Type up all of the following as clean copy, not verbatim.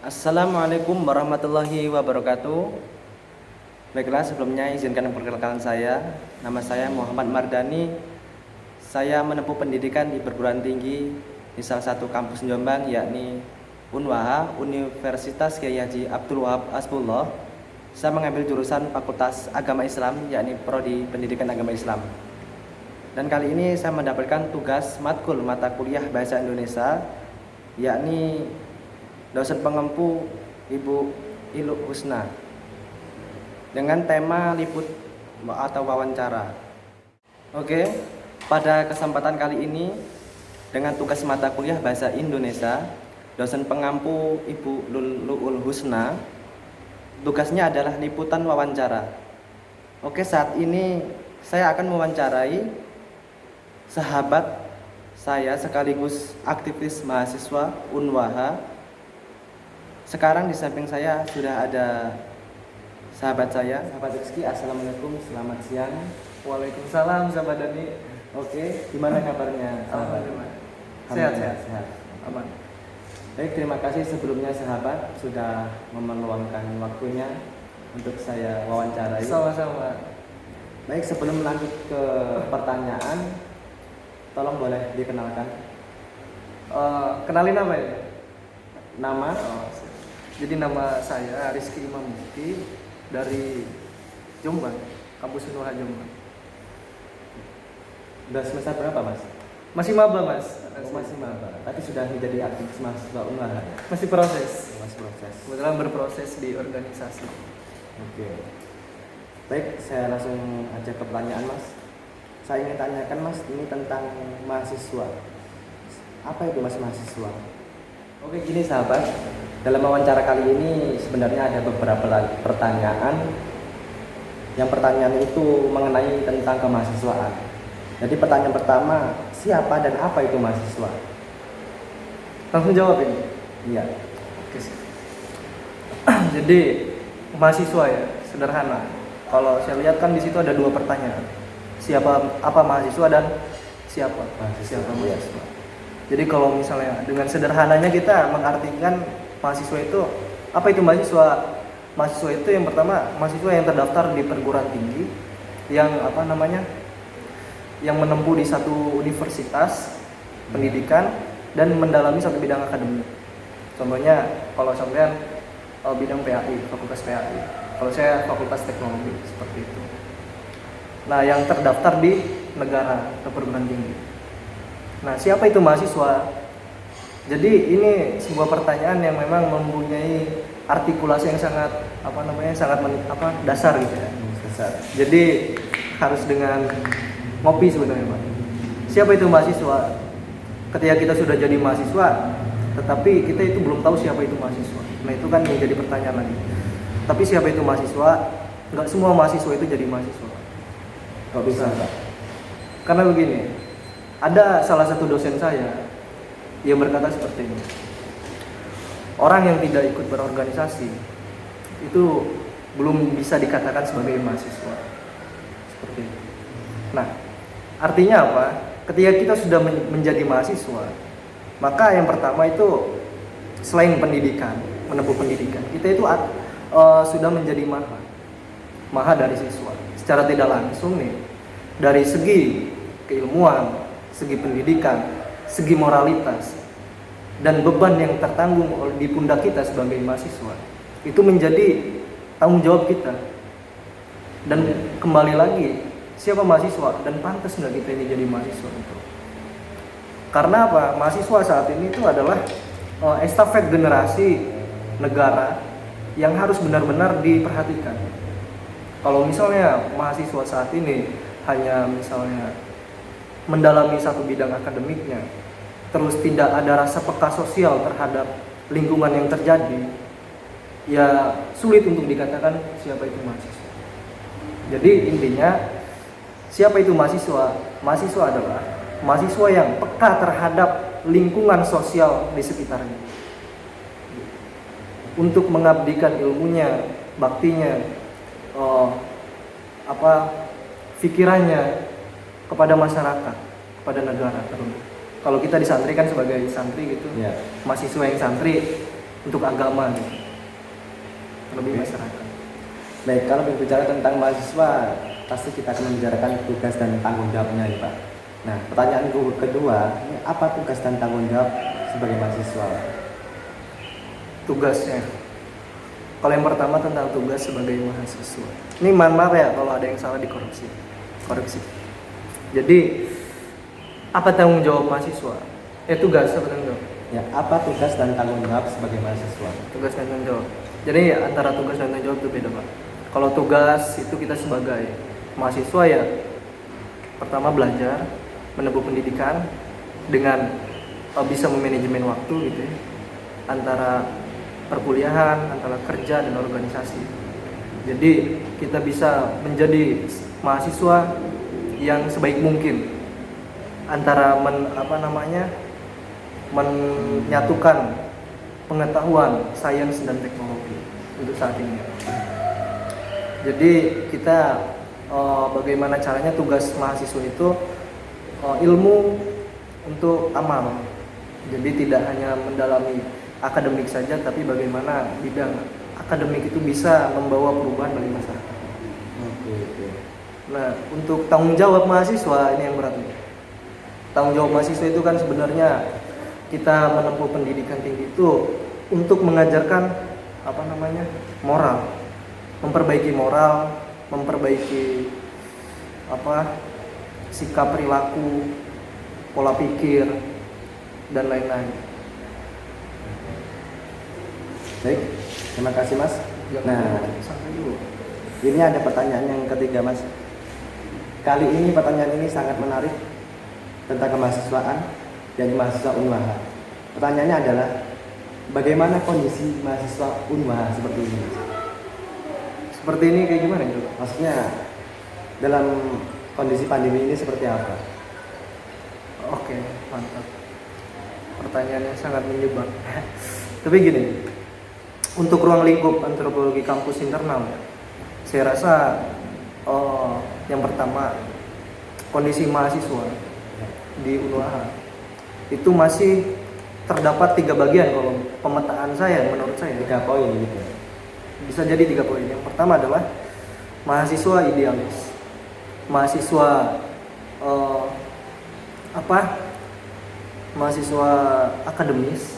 Assalamualaikum warahmatullahi wabarakatuh. Baiklah, sebelumnya izinkan perkenalkan saya. Nama saya Muhammad Mardani. Saya menempuh pendidikan di perguruan tinggi di salah satu kampus Jombang, yakni UNWAHA, Universitas Kyai Haji Abdul Wahab Hasbullah. Saya mengambil jurusan Fakultas Agama Islam, yakni Prodi Pendidikan Agama Islam. Dan kali ini saya mendapatkan tugas matkul mata kuliah Bahasa Indonesia, yakni dosen pengempu Ibu Iluk Husna, dengan tema liput atau wawancara. Oke, pada kesempatan kali ini dengan tugas mata kuliah Bahasa Indonesia, dosen pengampu Ibu Luluul Husna, tugasnya adalah liputan wawancara. Oke, saat ini saya akan mewawancarai sahabat saya sekaligus aktivis mahasiswa UNWAHA. Sekarang di samping saya sudah ada sahabat saya, sahabat Rizky. Assalamualaikum, selamat siang. Waalaikumsalam, sahabat Dani. Oke, gimana kabarnya? Alhamdulillah. Sehat. Aman. Baik, terima kasih sebelumnya sahabat sudah meluangkan waktunya untuk saya wawancarai. Sama-sama. Baik, sebelum lanjut ke pertanyaan, tolong boleh dikenalkan Kenalin apa ya? nama. Jadi nama saya Rizky Imam Mufti dari Jombang, kampus UNWAHA Jombang. Udah semester berapa, Mas? Masih maba, Mas. Masih maba, tapi sudah menjadi aktivis mahasiswa UNWAHA. Masih proses. Masih proses. Kebetulan berproses di organisasi. Oke. Baik, saya langsung aja ke pertanyaan, Mas. Saya ingin tanyakan, Mas, ini tentang mahasiswa. Apa itu, Mas, mahasiswa? Oke, gini sahabat, dalam wawancara kali ini sebenarnya ada beberapa pertanyaan. Yang pertanyaan itu mengenai tentang kemahasiswaan. Jadi pertanyaan pertama, siapa dan apa itu mahasiswa? Langsung jawab ini. Iya. Oke. Jadi mahasiswa ya, sederhana. Kalau saya lihat kan di situ ada dua pertanyaan. Apa mahasiswa dan siapa mahasiswa. Jadi kalau misalnya dengan sederhananya kita mengartikan mahasiswa itu, apa itu mahasiswa? Mahasiswa itu yang pertama, mahasiswa yang terdaftar di perguruan tinggi yang yang menempuh di satu universitas pendidikan dan mendalami satu bidang akademik. Contohnya kalau sampean bidang PAI, Fakultas PAI. Kalau saya Fakultas Teknologi, seperti itu. Nah, yang terdaftar di negara atau perguruan tinggi. Nah, siapa itu mahasiswa? Jadi ini sebuah pertanyaan yang memang mempunyai artikulasi yang sangat dasar gitu ya. Dasar. Jadi harus dengan ngopi sebenarnya, Pak. Siapa itu mahasiswa? Ketika kita sudah jadi mahasiswa, tetapi kita itu belum tahu siapa itu mahasiswa. Nah, itu kan menjadi pertanyaan lagi. Tapi siapa itu mahasiswa? Enggak semua mahasiswa itu jadi mahasiswa. Kok bisa, Pak? Karena begini, ada salah satu dosen saya yang berkata seperti ini. Orang yang tidak ikut berorganisasi itu belum bisa dikatakan sebagai mahasiswa. Seperti itu. Nah, artinya apa? Ketika kita sudah menjadi mahasiswa, maka yang pertama itu selain pendidikan, menempuh pendidikan, kita itu sudah menjadi maha dari siswa. Secara tidak langsung nih, dari segi keilmuan, segi pendidikan, segi moralitas, dan beban yang tertanggung di pundak kita sebagai mahasiswa, itu menjadi tanggung jawab kita. Dan kembali lagi, siapa mahasiswa dan pantas nggak kita ini jadi mahasiswa itu? Karena apa? Mahasiswa saat ini itu adalah estafet generasi negara yang harus benar-benar diperhatikan. Kalau misalnya mahasiswa saat ini hanya misalnya mendalami satu bidang akademiknya, terus tidak ada rasa peka sosial terhadap lingkungan yang terjadi, ya sulit untuk dikatakan siapa itu mahasiswa. Jadi intinya, siapa itu mahasiswa? Mahasiswa adalah mahasiswa yang peka terhadap lingkungan sosial di sekitarnya, untuk mengabdikan ilmunya, baktinya, pikirannya kepada masyarakat, kepada negara tertentu. Kalau kita di santri kan sebagai santri gitu, mahasiswa yang santri untuk agama gitu. Lebih Oke. masyarakat. Baik, kalau berbicara tentang mahasiswa, pasti kita akan membicarakan tugas dan tanggung jawabnya ya Pak. Nah, pertanyaanku kedua, ini apa tugas dan tanggung jawab sebagai mahasiswa? Tugasnya. Kalau yang pertama tentang tugas sebagai mahasiswa. Ini mohon maaf ya kalau ada yang salah dikoreksi. Koreksi. Jadi apa tanggung jawab mahasiswa? Tugas apa tanggung jawab? Ya, apa tugas dan tanggung jawab sebagai mahasiswa? Tugas dan tanggung jawab. Jadi antara tugas dan tanggung jawab itu beda Pak. Kalau tugas itu kita sebagai mahasiswa ya pertama belajar, menempuh pendidikan dengan bisa memanajemen waktu gitu ya. Antara perkuliahan, antara kerja dan organisasi. Jadi kita bisa menjadi mahasiswa yang sebaik mungkin antara menyatukan pengetahuan, sains dan teknologi untuk saat ini. Jadi kita bagaimana caranya tugas mahasiswa itu ilmu untuk amal. Jadi tidak hanya mendalami akademik saja, tapi bagaimana bidang akademik itu bisa membawa perubahan bagi masyarakat. Oke. Nah, untuk tanggung jawab mahasiswa ini yang berat nih. Tanggung jawab mahasiswa itu kan sebenarnya kita menempuh pendidikan tinggi itu untuk mengajarkan moral, memperbaiki moral, memperbaiki sikap perilaku, pola pikir dan lain-lain. Baik, terima kasih Mas. Nah, Sampai dulu. ini ada pertanyaan yang ketiga Mas. Kali ini pertanyaan ini sangat menarik tentang kemahasiswaan, dari mahasiswa Unwaha. Pertanyaannya adalah, bagaimana kondisi mahasiswa Unwaha seperti ini Mas? Seperti ini kayak gimana itu? Maksudnya dalam kondisi pandemi ini seperti apa? Oke, mantap. Pertanyaannya sangat menjebak. Tapi gini, untuk ruang lingkup antropologi kampus internal, saya rasa yang pertama kondisi mahasiswa di Unwaha itu masih terdapat 3 bagian kalau pemetaan saya, menurut saya 3 poin gitu. bisa jadi 3 poin. Yang pertama adalah mahasiswa idealis, mahasiswa mahasiswa akademis,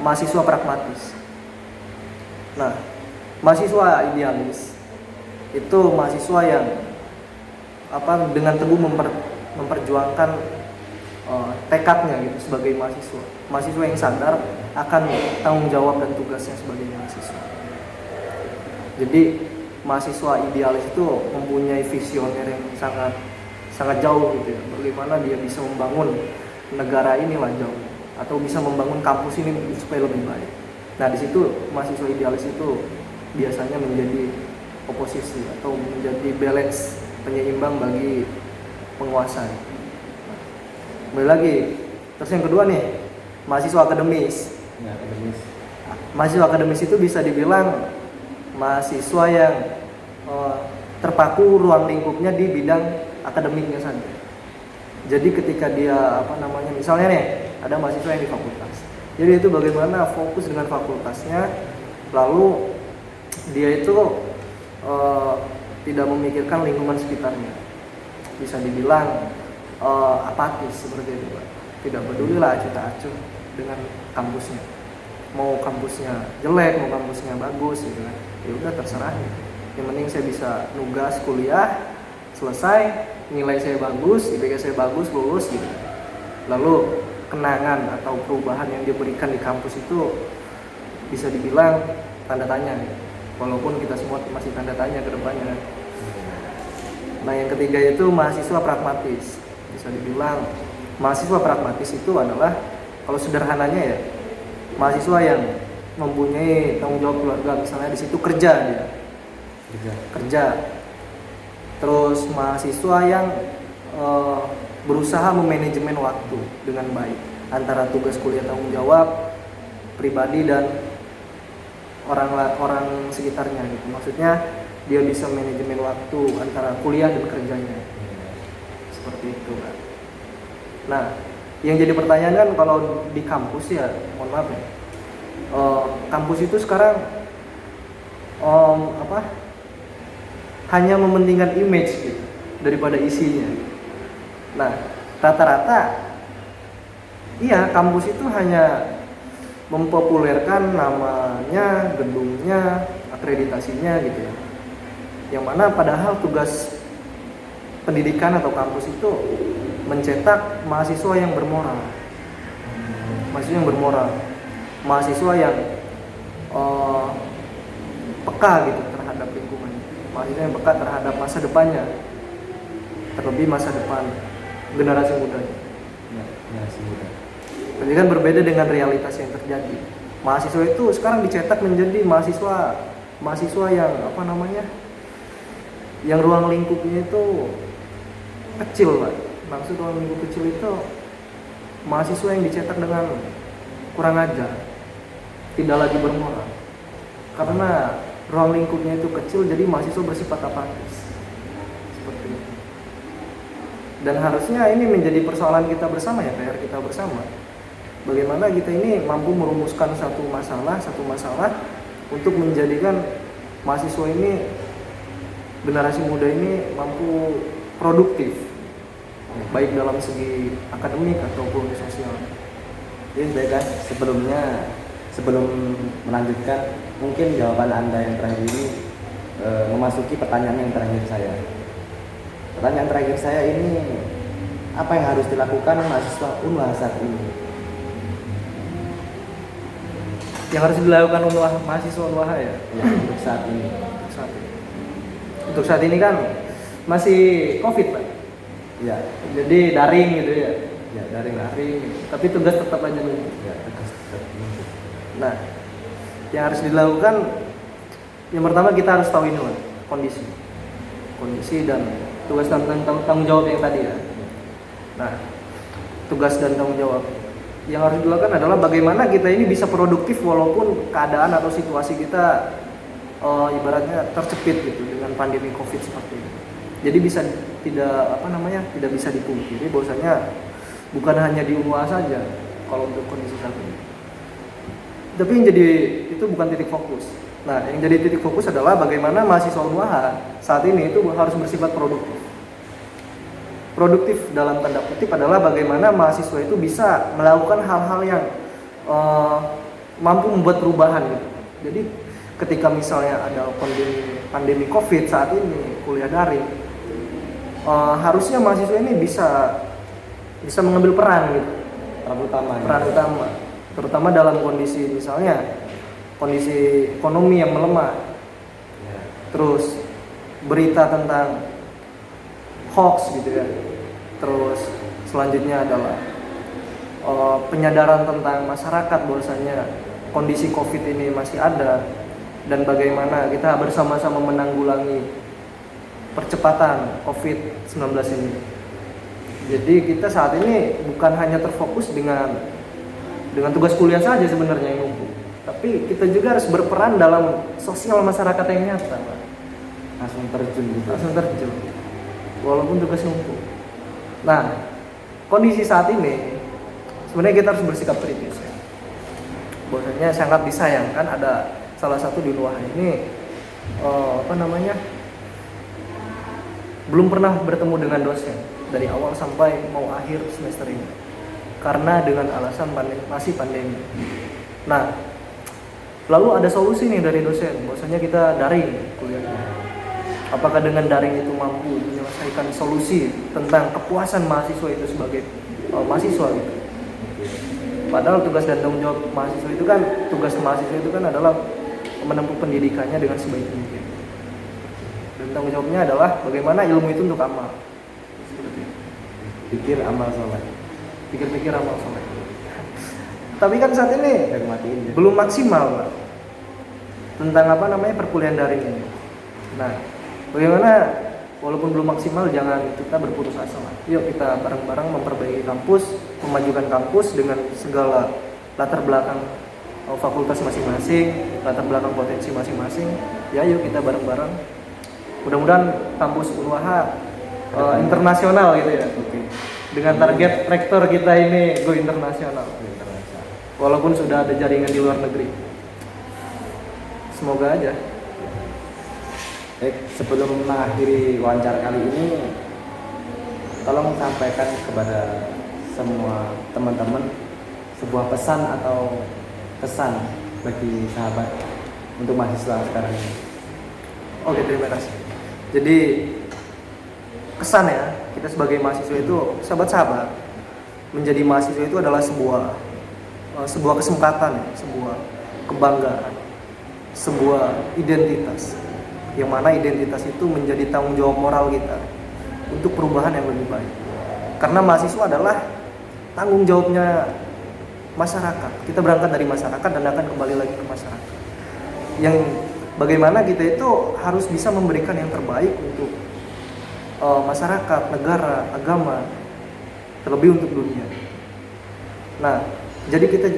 mahasiswa pragmatis. Nah, mahasiswa idealis itu mahasiswa yang dengan teguh memperjuangkan tekadnya gitu sebagai mahasiswa yang sadar akan tanggung jawab dan tugasnya sebagai mahasiswa. Jadi mahasiswa idealis itu mempunyai visioner yang sangat jauh gitu ya. Bagaimana dia bisa membangun negara ini lah jauh, atau bisa membangun kampus ini supaya lebih baik. Nah, di situ mahasiswa idealis itu biasanya menjadi oposisi atau menjadi balance, penyeimbang bagi penguasa. Kembali lagi, terus yang kedua nih, mahasiswa akademis. Ya, akademis. Mahasiswa akademis itu bisa dibilang mahasiswa yang terpaku ruang lingkupnya di bidang akademiknya saja. Jadi ketika dia misalnya nih ada mahasiswa yang di fakultas, jadi itu bagaimana fokus dengan fakultasnya, lalu dia itu tidak memikirkan lingkungan sekitarnya, bisa dibilang apatis seperti itu Pak. Tidak peduli lah acuh-acuh dengan kampusnya, mau kampusnya jelek mau kampusnya bagus gitu kan, ya udah terserah. Yang penting saya bisa nugas kuliah selesai, nilai saya bagus, IPK saya bagus, lulus gitu. Lalu kenangan atau perubahan yang dia berikan di kampus itu bisa dibilang tanda tanya gitu. Walaupun kita semua masih tanda tanya ke depannya. Nah, yang ketiga itu mahasiswa pragmatis. Bisa dibilang mahasiswa pragmatis itu adalah, kalau sederhananya ya, mahasiswa yang mempunyai tanggung jawab keluarga, misalnya di situ kerja. Terus mahasiswa yang berusaha memanajemen waktu dengan baik antara tugas kuliah, tanggung jawab pribadi dan orang sekitarnya gitu. Maksudnya dia bisa manajemen waktu antara kuliah dan kerjanya. Seperti itu kan. Nah, yang jadi pertanyaan kan kalau di kampus ya, mohon maaf ya, kampus itu sekarang hanya mementingkan image gitu daripada isinya. Nah, rata-rata iya, kampus itu hanya mempopulerkan namanya, gedungnya, akreditasinya gitu ya. Yang mana padahal tugas pendidikan atau kampus itu mencetak mahasiswa yang bermoral. Mahasiswa yang bermoral. Mahasiswa yang peka gitu terhadap lingkungan. Mahasiswa yang peka terhadap masa depannya. Terlebih masa depan generasi muda. Ya, generasi muda. Jadi kan berbeda dengan realitas yang terjadi. Mahasiswa itu sekarang dicetak menjadi mahasiswa yang yang ruang lingkupnya itu kecil, Pak. Maksud ruang lingkup kecil itu mahasiswa yang dicetak dengan kurang ajar, tidak lagi bermoral. Karena ruang lingkupnya itu kecil, jadi mahasiswa bersifat apatis. Seperti itu. Dan harusnya ini menjadi persoalan kita bersama ya, PR kita bersama. Bagaimana kita ini mampu merumuskan satu masalah untuk menjadikan mahasiswa ini, generasi muda ini mampu produktif, baik dalam segi akademik ataupun sosial. Jadi baiklah, sebelum melanjutkan, mungkin jawaban Anda yang terakhir ini memasuki pertanyaan yang terakhir saya. Pertanyaan terakhir saya ini, apa yang harus dilakukan mahasiswa UNWAH saat ini? Yang harus dilakukan mahasiswa UNWAH ya? Ya, untuk saat ini. Untuk saat ini kan masih COVID, Pak. Ya. Jadi daring gitu ya. Ya, daring. Tapi tugas tetap aja numpuk. Ya, tugas tetap numpuk. Nah, yang harus dilakukan, yang pertama kita harus tahu ini, Pak, kondisi dan tugas dan tanggung jawab yang tadi ya. Nah, tugas dan tanggung jawab yang harus dilakukan adalah bagaimana kita ini bisa produktif walaupun keadaan atau situasi kita ibaratnya tercepit gitu dengan pandemi COVID seperti ini. Jadi tidak bisa dipungkiri bahwasanya bukan hanya di UNWAH saja kalau untuk kondisi saat ini. Tapi yang jadi itu bukan titik fokus. Nah, yang jadi titik fokus adalah bagaimana mahasiswa UNWAH saat ini itu harus bersifat produktif. Produktif dalam tanda kutip adalah bagaimana mahasiswa itu bisa melakukan hal-hal yang mampu membuat perubahan gitu. Jadi ketika misalnya ada pandemi COVID saat ini, kuliah daring, harusnya mahasiswa ini bisa mengambil peran gitu. Peran utama, terutama dalam kondisi misalnya kondisi ekonomi yang melemah. Ya. Terus berita tentang hoax gitu ya. Terus selanjutnya adalah penyadaran tentang masyarakat bahwasanya kondisi COVID ini masih ada dan bagaimana kita bersama-sama menanggulangi percepatan COVID-19 ini. Jadi kita saat ini bukan hanya terfokus dengan tugas kuliah saja sebenarnya yang numpuk, tapi kita juga harus berperan dalam sosial masyarakat yang nyata, Pak. Langsung terjun. Walaupun tugas numpuk. Nah, kondisi saat ini sebenarnya kita harus bersikap kritis ya. Bahwasanya sangat disayangkan ada salah satu di UNWAH ini belum pernah bertemu dengan dosen dari awal sampai mau akhir semester ini karena dengan alasan masih pandemi. Nah, lalu ada solusi nih dari dosen bahwasanya kita daring kuliahnya. Apakah dengan daring itu mampu menyelesaikan solusi tentang kepuasan mahasiswa itu sebagai mahasiswa gitu. Padahal tugas dan tanggung jawab mahasiswa itu kan adalah menempuh pendidikannya dengan sebaik mungkin. Dan tanggung jawabnya adalah bagaimana ilmu itu untuk amal. Pikir amal soleh. Pikir-pikir amal soleh. Tapi kan saat ini belum maksimal, Pak, tentang perkuliahan daring ini. Nah, bagaimana walaupun belum maksimal jangan kita berputus asa. Yuk kita bareng-bareng memperbaiki kampus, memajukan kampus dengan segala latar belakang fakultas masing-masing, latar belakang potensi masing-masing. Ya yuk kita bareng-bareng. Mudah-mudahan kampus UNWAH internasional gitu ya. Oke. Dengan target rektor kita ini go internasional. walaupun sudah ada jaringan di luar negeri. Semoga aja. Baik, sebelum mengakhiri wawancara kali ini, tolong sampaikan kepada semua teman-teman sebuah pesan atau kesan bagi sahabat untuk mahasiswa sekarang ini. Oke, terima kasih. Jadi kesan ya, kita sebagai mahasiswa itu, sahabat-sahabat, menjadi mahasiswa itu adalah sebuah kesempatan, sebuah kebanggaan, sebuah identitas, yang mana identitas itu menjadi tanggung jawab moral kita untuk perubahan yang lebih baik. Karena mahasiswa adalah tanggung jawabnya masyarakat. Kita berangkat dari masyarakat dan akan kembali lagi ke masyarakat. Yang bagaimana kita itu harus bisa memberikan yang terbaik untuk masyarakat, negara, agama, terlebih untuk dunia. Nah, jadi kita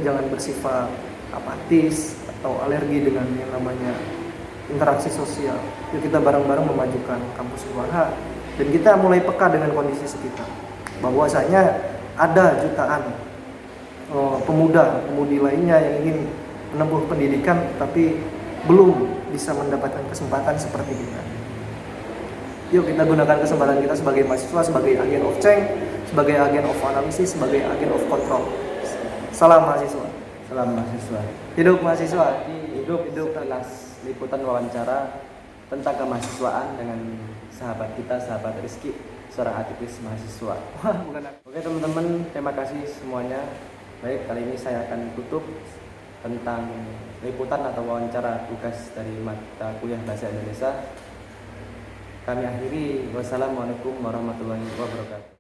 jangan bersifat apatis atau alergi dengan yang namanya interaksi sosial. Yuk kita bareng-bareng memajukan kampus UNH dan kita mulai peka dengan kondisi sekitar. Bahwasanya ada jutaan pemuda-pemudi lainnya yang ingin menempuh pendidikan tapi belum bisa mendapatkan kesempatan seperti kita. Yuk kita gunakan kesempatan kita sebagai mahasiswa, sebagai agen of change, sebagai agen of analisis, sebagai agen of control. Salam mahasiswa. Salam mahasiswa. Hidup mahasiswa. Hidup sekilas liputan wawancara tentang kemahasiswaan dengan sahabat kita, sahabat Rizky, seorang aktivis mahasiswa. Wah, bukan aku. Oke teman-teman, terima kasih semuanya. Baik, kali ini saya akan tutup tentang liputan atau wawancara tugas dari mata kuliah Bahasa Indonesia. Kami akhiri, wassalamualaikum warahmatullahi wabarakatuh.